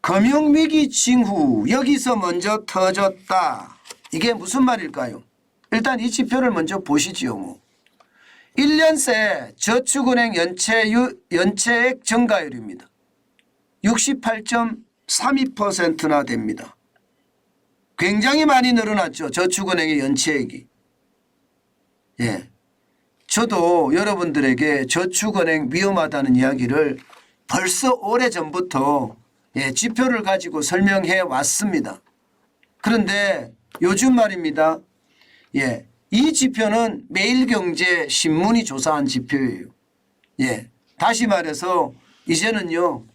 금융위기 징후 여기서 먼저 터졌다. 이게 무슨 말일까요? 일단 이 지표를 먼저 보시지요. 뭐. 1년 새 저축은행 연체액 증가율입니다. 68.32%나 됩니다. 굉장히 많이 늘어났죠. 저축은행의 연체액이. 예. 저도 여러분들에게 저축은행 위험하다는 이야기를 벌써 오래전부터 지표를 가지고 설명해 왔습니다. 그런데 요즘 말입니다. 이 지표는 매일경제신문이 조사한 지표예요. 다시 말해서 이제는요.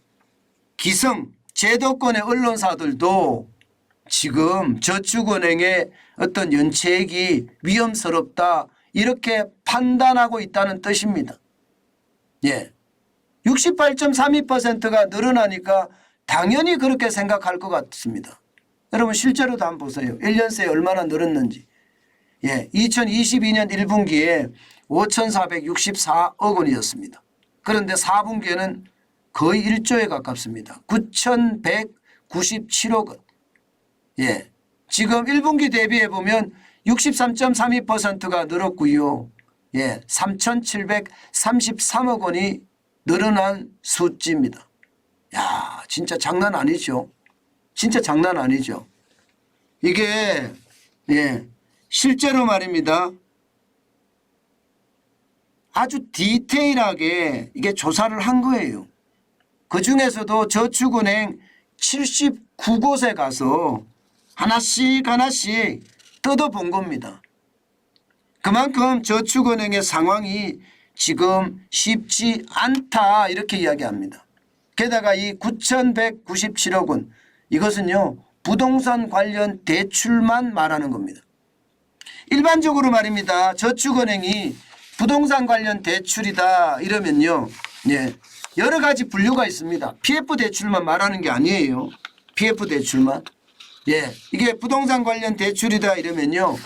기성 제도권의 언론사들도 지금 저축은행의 어떤 연체액이 위험스럽다 이렇게 판단하고 있다는 뜻입니다. 68.32%가 늘어나니까 당연히 그렇게 생각할 것 같습니다. 여러분 실제로도 한번 보세요. 1년 새에 얼마나 늘었는지. 2022년 1분기에 5,464억 원이었습니다. 그런데 4분기에는 거의 1조에 가깝습니다. 9,197억 원. 지금 1분기 대비해 보면 63.32%가 늘었고요. 3,733억 원이 늘어난 수치입니다. 야, 진짜 장난 아니죠. 진짜 장난 아니죠. 이게 실제로 말입니다. 아주 디테일하게 이게 조사를 한 거예요. 그중에서도 저축은행 79곳에 가서 하나씩 뜯어본 겁니다. 그만큼 저축은행의 상황이 지금 쉽지 않다 이렇게 이야기합니다. 게다가 이 9,197억 원 이것은요 부동산 관련 대출만 말하는 겁니다. 일반적으로 말입니다. 저축은행이 부동산 관련 대출이다 이러면요 여러 가지 분류가 있습니다. PF 대출만 말하는 게 아니에요. PF 대출만. 이게 부동산 관련 대출이다 이러면요.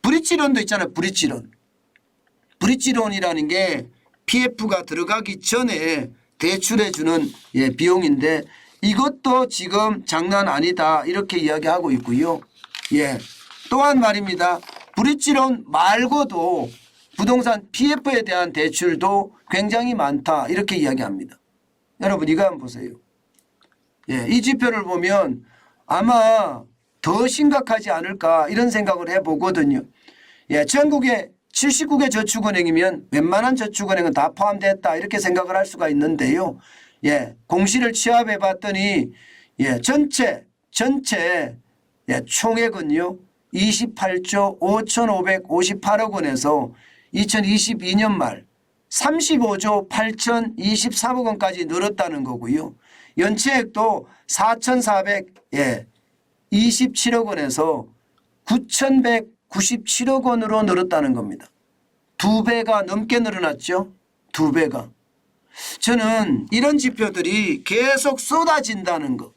브릿지론도 있잖아요. 브릿지론. 브릿지론이라는 게 PF가 들어가기 전에 대출해 주는 비용인데 이것도 지금 장난 아니다 이렇게 이야기하고 있고요. 또한 말입니다. 브릿지론 말고도 부동산 PF에 대한 대출도 굉장히 많다 이렇게 이야기합니다. 여러분 이거 한번 보세요. 이 지표를 보면 아마 더 심각하지 않을까 이런 생각을 해보거든요. 전국에 79개 저축은행이면 웬만한 저축은행은 다 포함됐다 이렇게 생각을 할 수가 있는데요. 공시를 취합해 봤더니 전체 총액은요 28조 5,558억 원에서 2022년 말 35조 8,023억 원까지 늘었다는 거고요. 연체액도 4,427억 원에서 9,197억 원으로 늘었다는 겁니다. 2배가 넘게 늘어났죠. 2배가. 저는 이런 지표들이 계속 쏟아진다는 것,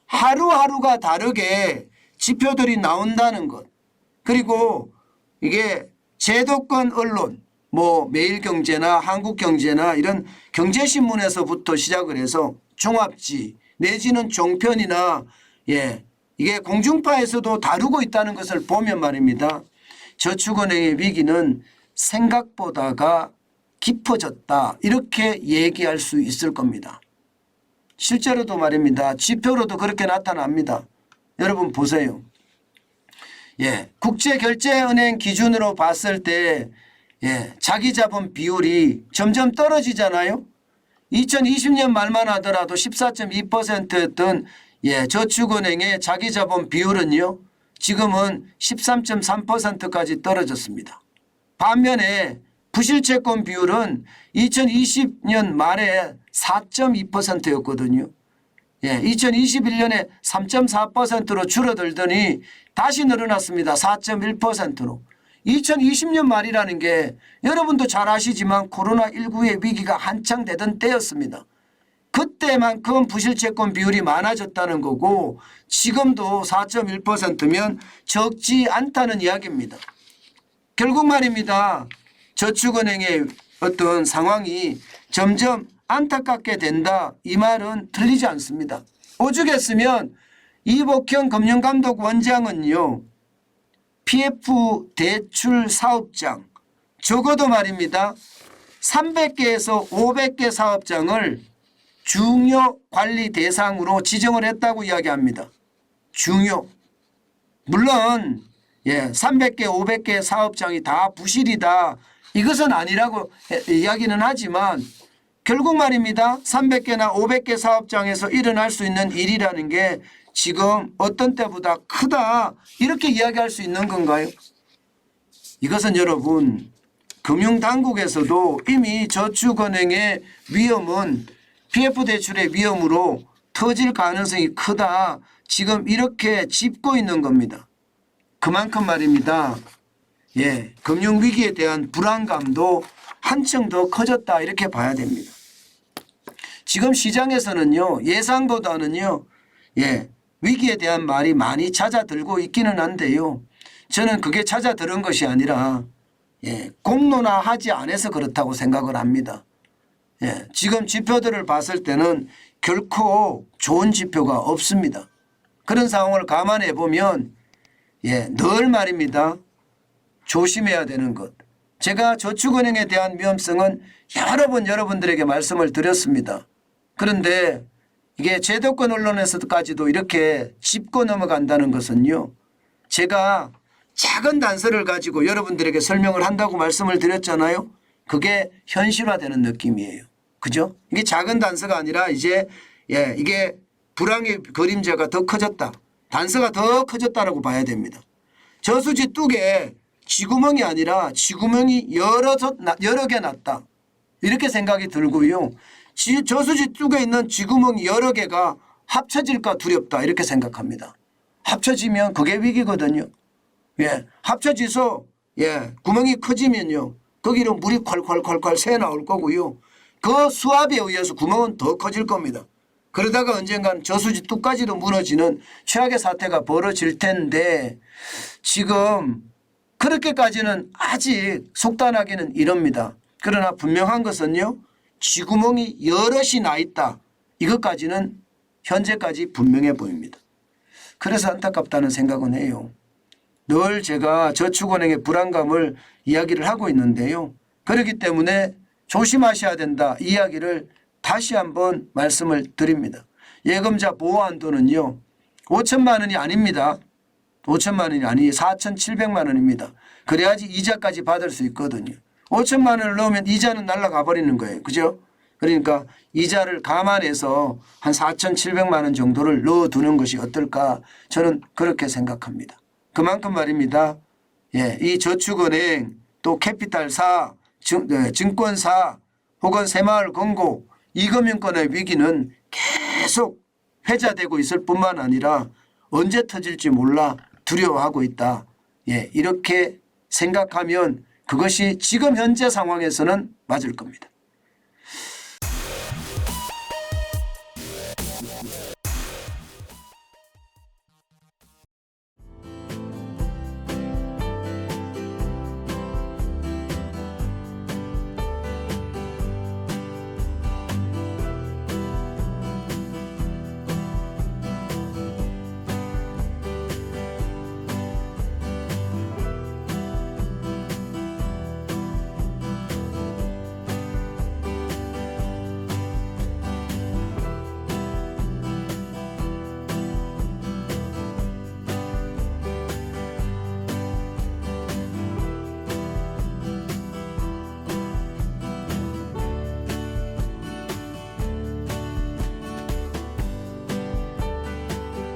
하루하루가 다르게 지표들이 나온다는 것, 그리고 이게 제도권 언론 뭐 매일경제나 한국경제나 이런 경제신문에서부터 시작을 해서 종합지 내지는 종편이나 이게 공중파에서도 다루고 있다는 것을 보면 말입니다. 저축은행의 위기는 생각보다가 깊어졌다 이렇게 얘기할 수 있을 겁니다. 실제로도 말입니다. 지표로도 그렇게 나타납니다. 여러분 보세요. 국제결제은행 기준으로 봤을 때 자기자본 비율이 점점 떨어지잖아요. 2020년 말만 하더라도 14.2%였던 저축은행의 자기자본 비율은요. 지금은 13.3%까지 떨어졌습니다. 반면에 부실채권 비율은 2020년 말에 4.2%였거든요. 2021년에 3.4%로 줄어들더니 다시 늘어났습니다. 4.1%로. 2020년 말이라는 게 여러분도 잘 아시지만 코로나19의 위기가 한창 되던 때였습니다. 그때만큼 부실채권 비율이 많아졌다는 거고 지금도 4.1%면 적지 않다는 이야기입니다. 결국 말입니다. 저축은행의 어떤 상황이 점점 안타깝게 된다 이 말은 틀리지 않습니다. 오죽했으면 이복형 금융감독원장은요. PF 대출 사업장 적어도 말입니다. 300개에서 500개 사업장을 중요 관리 대상으로 지정을 했다고 이야기합니다. 중요. 물론 300개 500개 사업장이 다 부실이다. 이것은 아니라고 이야기는 하지만 결국 말입니다. 300개나 500개 사업장에서 일어날 수 있는 일이라는 게 지금 어떤 때보다 크다. 이렇게 이야기할 수 있는 건가요? 이것은 여러분 금융당국에서도 이미 저축은행의 위험은 PF 대출의 위험으로 터질 가능성이 크다. 지금 이렇게 짚고 있는 겁니다. 그만큼 말입니다. 금융위기에 대한 불안감도 한층 더 커졌다 이렇게 봐야 됩니다. 지금 시장에서는요. 예상보다는요. 위기에 대한 말이 많이 잦아들고 있기는 한데요. 저는 그게 잦아드는 것이 아니라 공론화하지 않아서 그렇다고 생각을 합니다. 지금 지표들을 봤을 때는 결코 좋은 지표가 없습니다. 그런 상황을 감안해 보면 늘 말입니다. 조심해야 되는 것. 제가 저축은행에 대한 위험성은 여러 번 여러분들에게 말씀을 드렸습니다. 그런데 이게 제도권 언론에서까지도 이렇게 짚고 넘어간다는 것은요. 제가 작은 단서를 가지고 여러분들에게 설명을 한다고 말씀을 드렸잖아요. 그게 현실화되는 느낌이에요. 그죠? 이게 작은 단서가 아니라 이제 이게 불황의 그림자가 더 커졌다. 단서가 더 커졌다라고 봐야 됩니다. 저수지 뚝에 쥐구멍이 아니라 쥐구멍이 여러 개 났다. 이렇게 생각이 들고요. 저수지 뚝에 있는 쥐구멍이 여러 개가 합쳐질까 두렵다. 이렇게 생각합니다. 합쳐지면 그게 위기거든요. 합쳐져서 구멍이 커지면요. 거기로 물이 콸콸콸콸 새 나올 거고요. 그 수압에 의해서 구멍은 더 커질 겁니다. 그러다가 언젠간 저수지 뚝까지도 무너지는 최악의 사태가 벌어질 텐데 지금 그렇게까지는 아직 속단하기는 이릅니다. 그러나 분명한 것은요. 쥐구멍이 여럿이 나 있다. 이것까지는 현재까지 분명해 보입니다. 그래서 안타깝다는 생각은 해요. 늘 제가 저축은행의 불안감을 이야기를 하고 있는데요. 그렇기 때문에 조심하셔야 된다. 이야기를 다시 한번 말씀을 드립니다. 예금자 보호한도는요. 5천만 원이 아닙니다. 5천만 원이 아니 4,700만 원입니다. 그래야지 이자까지 받을 수 있거든요. 5천만 원을 넣으면 이자는 날아가 버리는 거예요. 그죠? 그러니까 이자를 감안해서 한 4,700만 원 정도를 넣어두는 것이 어떨까 저는 그렇게 생각합니다. 그만큼 말입니다. 이 저축은행 또 캐피탈사, 증권사 혹은 새마을금고 이금융권의 위기는 계속 회자되고 있을 뿐만 아니라 언제 터질지 몰라 두려워하고 있다. 이렇게 생각하면 그것이 지금 현재 상황에서는 맞을 겁니다.